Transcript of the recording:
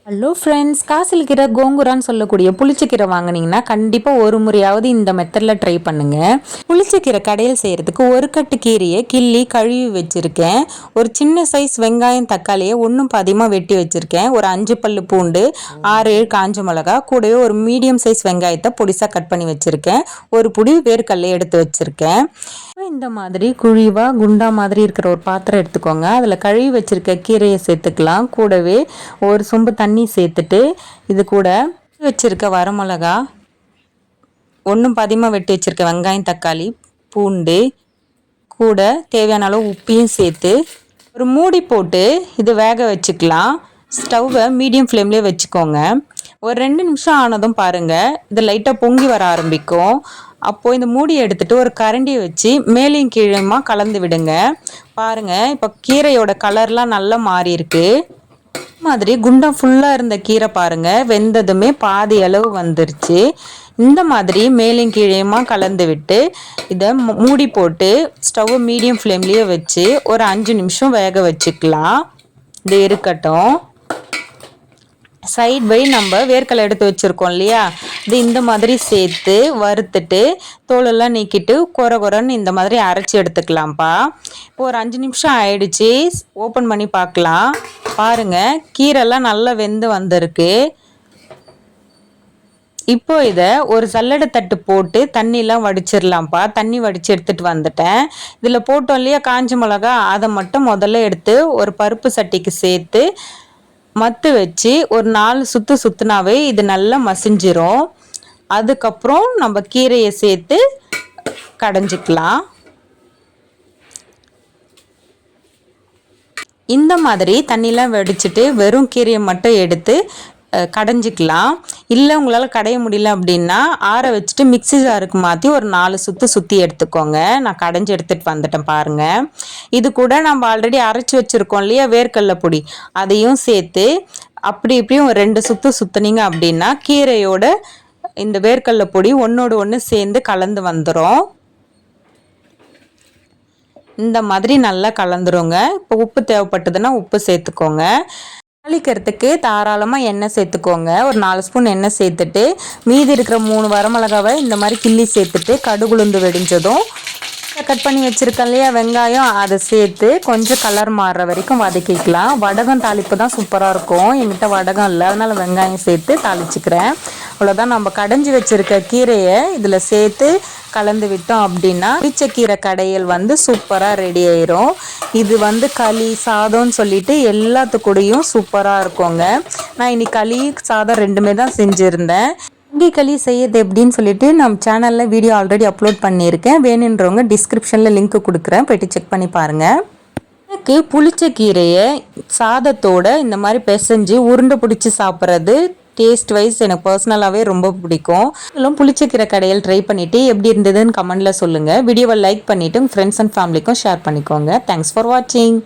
Hello friends, காசில் கீரை கோங்குரான்னு சொல்லக்கூடிய புளிச்சக்கீரை வாங்கினீங்கன்னா கண்டிப்பாக ஒரு முறையாவது இந்த மெத்தடில் ட்ரை பண்ணுங்கள். புளிச்சக்கீரை கடையில் செய்கிறதுக்கு ஒரு கட்டு கீரையை கிள்ளி கழுவி வச்சுருக்கேன். ஒரு சின்ன சைஸ் வெங்காயம் தக்காளியை ஒன்றும் பாதியமாக வெட்டி வச்சுருக்கேன். ஒரு 5 பல்லு பூண்டு, 6-7 காஞ்ச மிளகா, கூடவே ஒரு மீடியம் சைஸ் வெங்காயத்தை பொடிசாக கட் பண்ணி வச்சுருக்கேன். ஒரு புடி வேர்க்கடலை எடுத்து வச்சுருக்கேன். இந்த மாதிரி குழிவா குண்டா மாதிரி இருக்கிற ஒரு பாத்திரம் எடுத்துக்கோங்க. அதில் கழுவி வச்சிருக்க கீரையை சேர்த்துக்கலாம். கூடவே ஒரு சொம்பு தண்ணி சேர்த்துட்டு இது கூட வச்சிருக்க வரமிளகா, ஒன்றும் பாதியமாக வெட்டி வச்சிருக்க வெங்காயம் தக்காளி பூண்டு கூட தேவையான அளவு உப்பையும் சேர்த்து ஒரு மூடி போட்டு இது வேக வச்சுக்கலாம். ஸ்டவ்வை மீடியம் ஃப்ளேம்லேயே வச்சுக்கோங்க. ஒரு 2 நிமிஷம் ஆனதும் பாருங்கள், இது லைட்டாக பொங்கி வர ஆரம்பிக்கும். அப்போது இந்த மூடியை எடுத்துகிட்டு ஒரு கரண்டியை வச்சு மேலேயும் கீழேயுமா கலந்து விடுங்க. பாருங்கள், இப்போ கீரையோட கலர்லாம் நல்லா மாறி இருக்கு. மாதிரி குண்டம் ஃபுல்லாக இருந்த கீரை பாருங்கள், வெந்ததுமே பாதி அளவு வந்துருச்சு. இந்த மாதிரி மேலேயும் கீழேயுமா கலந்து விட்டு இதை மூடி போட்டு ஸ்டவ் மீடியம் ஃப்ளேம்லேயே வச்சு ஒரு 5 நிமிஷம் வேக வச்சுக்கலாம். இது இருக்கட்டும். சைட் பை நம்ம வேர்க்கடலை எடுத்து வச்சுருக்கோம் இல்லையா, இது இந்த மாதிரி சேர்த்து வறுத்துட்டு தோலெல்லாம் நீக்கிட்டு கொரன்னு இந்த மாதிரி அரைச்சி எடுத்துக்கலாம்ப்பா. இப்போ ஒரு 5 நிமிஷம் ஆயிடுச்சு. ஓப்பன் பண்ணி பார்க்கலாம். பாருங்கள், கீரைலாம் நல்லா வெந்து வந்திருக்கு. இப்போ இதை ஒரு சல்லடை தட்டு போட்டு தண்ணிலாம் வடிச்சிடலாம்ப்பா. தண்ணி வடித்து எடுத்துகிட்டு வந்துட்டேன். இதில் போட்டோம் இல்லையா காஞ்ச மிளகா, அதை மட்டும் முதல்ல எடுத்து ஒரு பருப்பு சட்டிக்கு சேர்த்து மத்து வச்சு ஒரு 4 சுற்று சுற்றுனாவே இது நல்லா மசிஞ்சிரும். அதுக்கப்புறம் நம்ம கீரையை சேர்த்து கடைஞ்சிக்கலாம். இந்த மாதிரி தண்ணிலாம் வடிச்சிட்டு வெறும் கீரையை மட்டும் எடுத்து கடைஞ்சிக்கலாம். இல்லை உங்களால் கடைய முடியல அப்படின்னா ஆற வச்சுட்டு மிக்ஸி ஜாருக்கு மாற்றி ஒரு 4 சுற்று சுற்றி எடுத்துக்கோங்க. நான் கடைஞ்சி எடுத்துகிட்டு வந்துட்டேன் பாருங்கள். இது கூட நம்ம ஆல்ரெடி அரைச்சி வச்சுருக்கோம் இல்லையா வேர்க்கடலை பொடி, அதையும் சேர்த்து அப்படி இப்படியும் ஒரு 2 சுற்று சுற்றுனீங்க அப்படின்னா கீரையோட இந்த வேர்க்கடலை பொடி ஒன்றோடு ஒன்று சேர்ந்து கலந்து வந்துடும். இந்த மாதிரி நல்லா கலந்துருங்க. இப்போ உப்பு தேவைப்பட்டதுன்னா உப்பு சேர்த்துக்கோங்க. தாளிக்கிறதுக்கு தாராளமாக எண்ணெய் சேர்த்துக்கோங்க. ஒரு 4 ஸ்பூன் எண்ணெய் சேர்த்துட்டு மீதி இருக்கிற 3 வரமிளகாவை இந்த மாதிரி கிள்ளி சேர்த்துட்டு கடுகுளுந்து வெடிஞ்சதும் கட் பண்ணி வச்சுருக்கேன் இல்லையா வெங்காயம், அதை சேர்த்து கொஞ்சம் கலர் மாறுற வரைக்கும் வதக்கிக்கலாம். வடகம் தாளிப்பு தான் சூப்பராக இருக்கும். என்கிட்ட வடகம் இல்லை, அதனால் வெங்காயம் சேர்த்து தாளிச்சுக்கிறேன். அவ்வளோதான். நம்ம கடைஞ்சி வச்சுருக்க கீரையை இதில் சேர்த்து கலந்து விட்டோம் அப்படின்னா புளிச்சக்கீரை கடையல் சூப்பராக ரெடி ஆயிரும். இது களி சாதம்னு சொல்லிட்டு எல்லாத்துக்கூடையும் சூப்பராக இருக்குங்க. நான் இன்னைக்கு களி சாதம் 2மே தான் செஞ்சுருந்தேன். களி செய்யறது எப்படின்னு சொல்லிட்டு நம்ம சேனலில் வீடியோ ஆல்ரெடி அப்லோட் பண்ணியிருக்கேன். வேணுன்றவங்க டிஸ்கிரிப்ஷனில் லிங்க் கொடுக்குறேன், போய்ட்டு செக் பண்ணி பாருங்கள். எனக்கு புளிச்சக்கீரையை சாதத்தோட இந்த மாதிரி பிசைஞ்சு உருண்டை பிடிச்சி சாப்பிட்றது டேஸ்ட் வைஸ் எனக்கு பர்சனலாகவே ரொம்ப பிடிக்கும். இதெல்லாம் புளிச்சக்கீரை கடையில் ட்ரை பண்ணிவிட்டு எப்படி இருந்ததுன்னு கமெண்டில் சொல்லுங்கள். வீடியோவை லைக் பண்ணிவிட்டு உங்கள் ஃப்ரெண்ட்ஸ் அண்ட் ஃபேமிலிக்கும் ஷேர் பண்ணிக்கோங்க. தேங்க்ஸ் ஃபார் வாட்சிங்.